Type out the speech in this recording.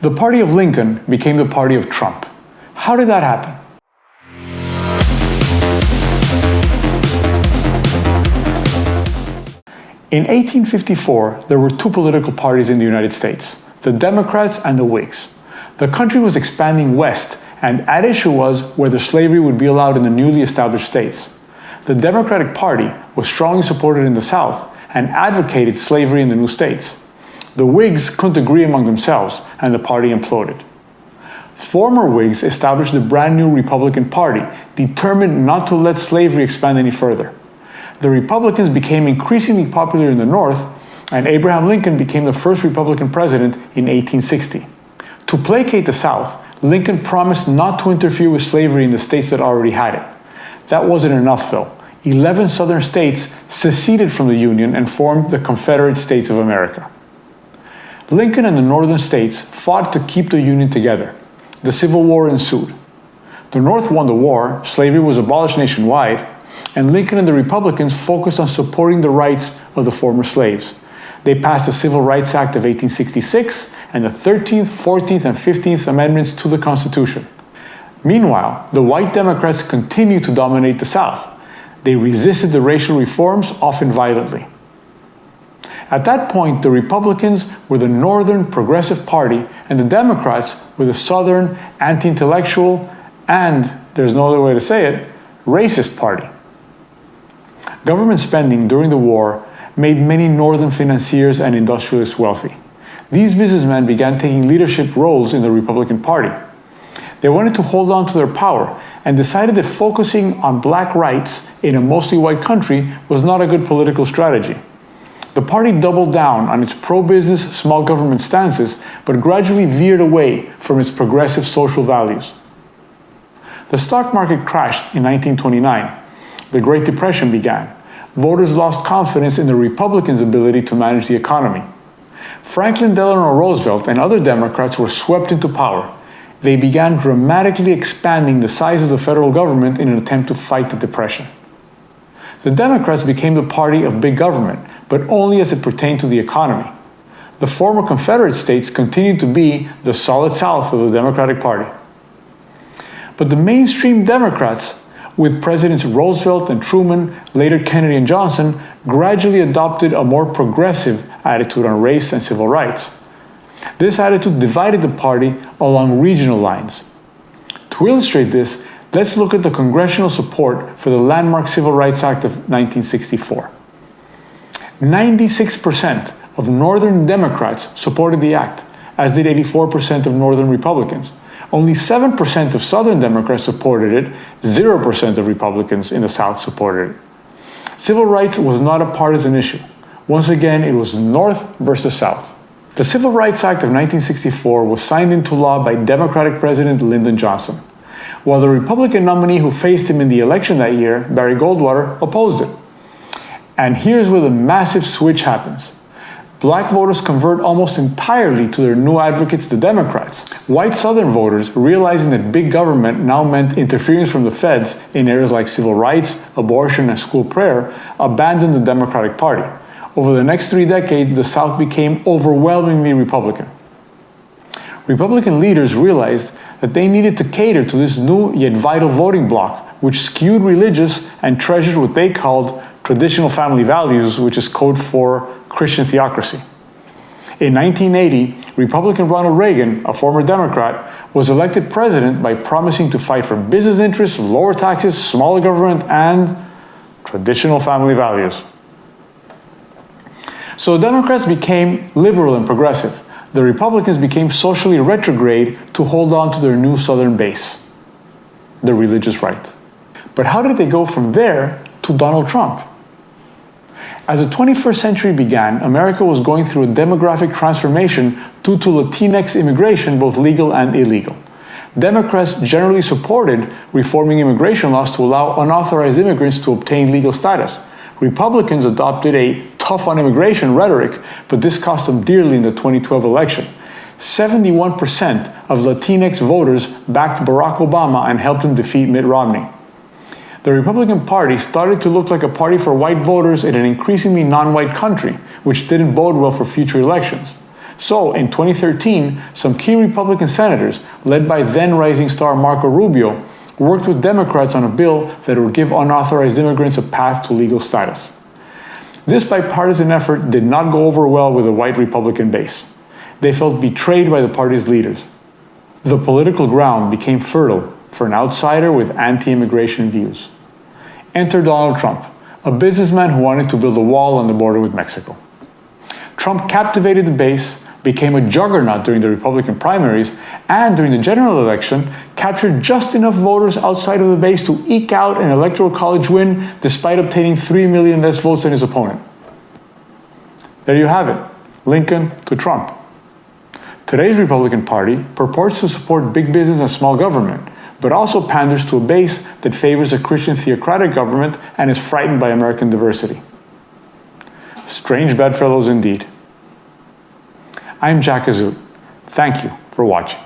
The party of Lincoln became the party of Trump. How did that happen? In 1854, there were two political parties in the United States, the Democrats and the Whigs. The country was expanding west, and at issue was whether slavery would be allowed in the newly established states. The Democratic Party was strongly supported in the South and advocated slavery in the new states. The Whigs couldn't agree among themselves, and the party imploded. Former Whigs established the brand new Republican Party, determined not to let slavery expand any further. The Republicans became increasingly popular in the North, and Abraham Lincoln became the first Republican president in 1860. To placate the South, Lincoln promised not to interfere with slavery in the states that already had it. That wasn't enough, though. 11 southern states seceded from the Union and formed the Confederate States of America. Lincoln and the northern states fought to keep the Union together. The Civil War ensued. The North won the war, slavery was abolished nationwide, and Lincoln and the Republicans focused on supporting the rights of the former slaves. They passed the Civil Rights Act of 1866 and the 13th, 14th, and 15th Amendments to the Constitution. Meanwhile, the white Democrats continued to dominate the South. They resisted the racial reforms, often violently. At that point, the Republicans were the Northern Progressive Party, and the Democrats were the Southern anti-intellectual and, there's no other way to say it, racist party. Government spending during the war made many Northern financiers and industrialists wealthy. These businessmen began taking leadership roles in the Republican Party. They wanted to hold on to their power and decided that focusing on black rights in a mostly white country was not a good political strategy. The party doubled down on its pro-business, small government stances, but gradually veered away from its progressive social values. The stock market crashed in 1929. The Great Depression began. Voters lost confidence in the Republicans' ability to manage the economy. Franklin Delano Roosevelt and other Democrats were swept into power. They began dramatically expanding the size of the federal government in an attempt to fight the Depression. The Democrats became the party of big government, but only as it pertained to the economy. The former Confederate states continued to be the solid South of the Democratic Party. But the mainstream Democrats, with Presidents Roosevelt and Truman, later Kennedy and Johnson, gradually adopted a more progressive attitude on race and civil rights. This attitude divided the party along regional lines. To illustrate this, let's look at the congressional support for the landmark Civil Rights Act of 1964. 96% of Northern Democrats supported the act, as did 84% of Northern Republicans. Only 7% of Southern Democrats supported it, 0% of Republicans in the South supported it. Civil rights was not a partisan issue. Once again, it was North versus South. The Civil Rights Act of 1964 was signed into law by Democratic President Lyndon Johnson, while the Republican nominee who faced him in the election that year, Barry Goldwater, opposed it. And here's where the massive switch happens. Black voters convert almost entirely to their new advocates, the Democrats. White Southern voters, realizing that big government now meant interference from the feds in areas like civil rights, abortion, and school prayer, abandoned the Democratic Party. Over the next 3 decades, the South became overwhelmingly Republican. Republican leaders realized that they needed to cater to this new yet vital voting bloc, which skewed religious and treasured what they called traditional family values, which is code for Christian theocracy. In 1980, Republican Ronald Reagan, a former Democrat, was elected president by promising to fight for business interests, lower taxes, smaller government, and traditional family values. So the Democrats became liberal and progressive. The Republicans became socially retrograde to hold on to their new Southern base, the religious right. But how did they go from there to Donald Trump? As the 21st century began, America was going through a demographic transformation due to Latinx immigration, both legal and illegal. Democrats generally supported reforming immigration laws to allow unauthorized immigrants to obtain legal status. Republicans adopted a tough on immigration rhetoric, but this cost them dearly in the 2012 election. 71% of Latinx voters backed Barack Obama and helped him defeat Mitt Romney. The Republican Party started to look like a party for white voters in an increasingly non-white country, which didn't bode well for future elections. So, in 2013, some key Republican senators, led by then rising star Marco Rubio, worked with Democrats on a bill that would give unauthorized immigrants a path to legal status. This bipartisan effort did not go over well with the white Republican base. They felt betrayed by the party's leaders. The political ground became fertile for an outsider with anti-immigration views. Enter Donald Trump, a businessman who wanted to build a wall on the border with Mexico. Trump captivated the base, became a juggernaut during the Republican primaries, and during the general election, captured just enough voters outside of the base to eke out an electoral college win despite obtaining 3 million less votes than his opponent. There you have it, Lincoln to Trump. Today's Republican Party purports to support big business and small government, but also panders to a base that favors a Christian theocratic government and is frightened by American diversity. Strange bedfellows indeed. I'm Jack Azut. Thank you for watching.